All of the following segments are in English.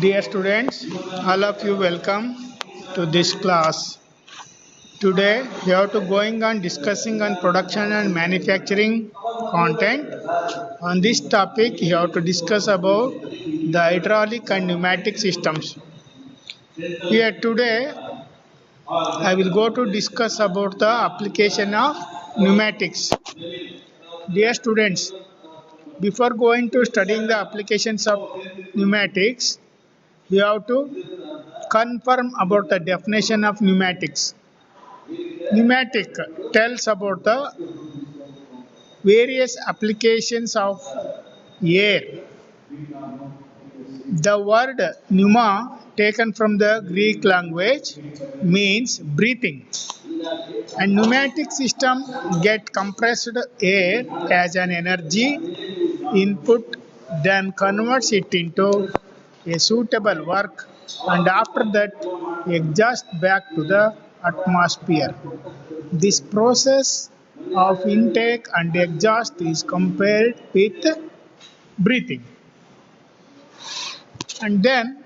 Dear students, all of you welcome to this class. Today we are to going on discussing on production and manufacturing content. On this topic, we have to discuss about the hydraulic and pneumatic systems. Here today, I will go to discuss about the application of pneumatics. Dear students, before going to studying the applications of pneumatics, we have to confirm about the definition of pneumatics. Pneumatic tells about the various applications of air. The word pneuma, taken from the Greek language, means breathing. And pneumatic system get compressed air as an energy input, then converts it into a suitable work, and after that exhaust back to the atmosphere. This process of intake and exhaust is compared with breathing. And then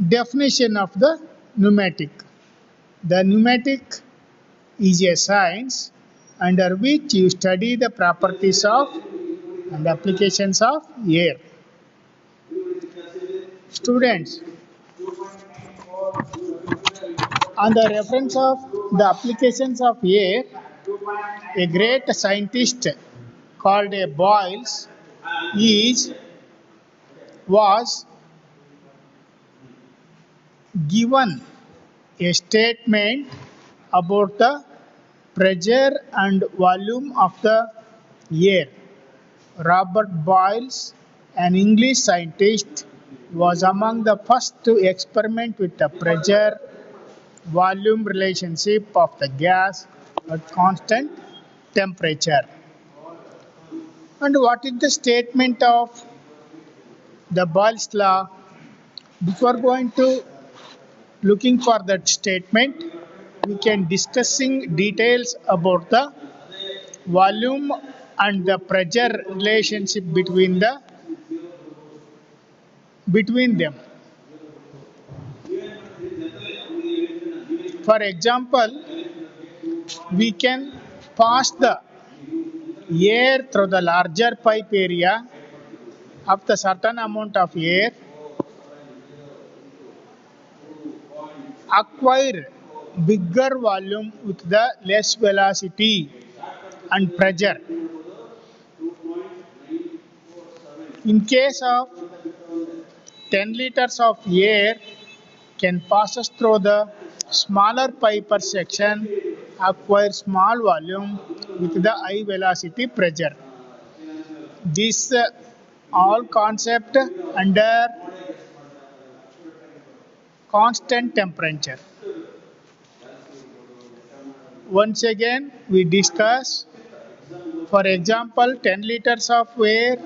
definition of the pneumatic. The pneumatic is a science under which you study the properties of and applications of air. Students, on the reference of the applications of air, a great scientist called a Boyles was given a statement about the pressure and volume of the air. Robert Boyles, an English scientist, was among the first to experiment with the pressure volume relationship of the gas at constant temperature. And what is the statement of the Boyle's law? Before going to looking for that statement, we can discussing details about the volume and the pressure relationship between them. For example, we can pass the air through the larger pipe area of the certain amount of air, acquire bigger volume with the less velocity and pressure. In case of 10 liters of air can passes through the smaller pipe per section, acquire small volume with the high velocity pressure. This all concept under constant temperature. Once again we discuss, for example, 10 liters of air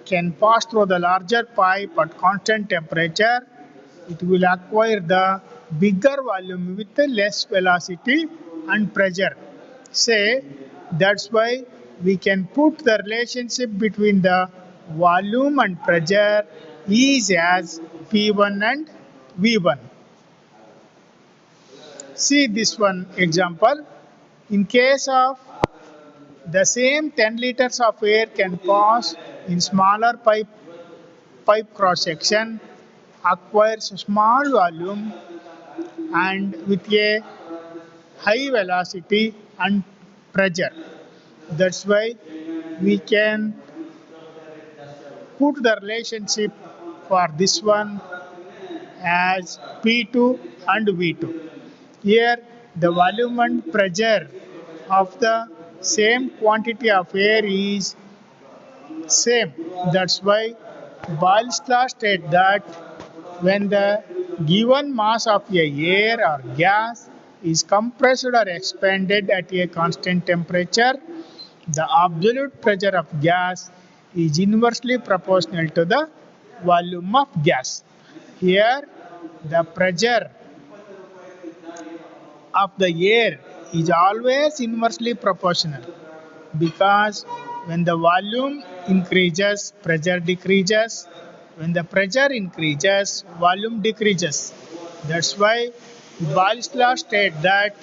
can pass through the larger pipe at constant temperature. It will acquire the bigger volume with the less velocity and pressure. Say, that's why we can put the relationship between the volume and pressure is as P1 and V1. See this one example. In case of the same 10 liters of air can pass in smaller pipe cross section, acquires small volume and with a high velocity and pressure. That's why we can put the relationship for this one as P2 and V2. Here the volume and pressure of the same quantity of air is same. That's why Boyle's law states that when the given mass of a air or gas is compressed or expanded at a constant temperature, the absolute pressure of gas is inversely proportional to the volume of gas. Here the pressure of the air is always inversely proportional, because when the volume increases, pressure decreases. When the pressure increases, volume decreases. That's why Boyle's law states that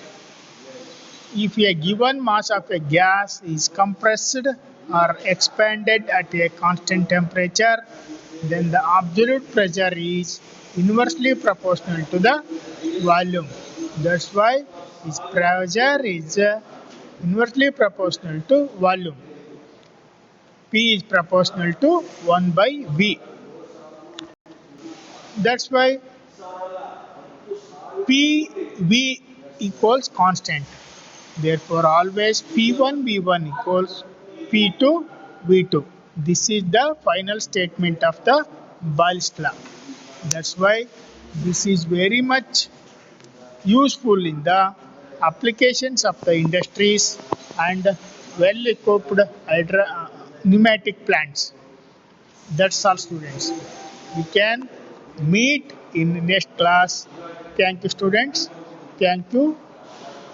if a given mass of a gas is compressed or expanded at a constant temperature, then the absolute pressure is inversely proportional to the volume. That's why its pressure is inversely proportional to volume. P is proportional to 1 by V. That's why PV equals constant. Therefore, always P1 V1 equals P2 V2. This is the final statement of the Boyle's law. That's why this is very much useful in the applications of the industries and well-equipped pneumatic plants. That's all, students. We can meet in next class. Thank you, students. Thank you.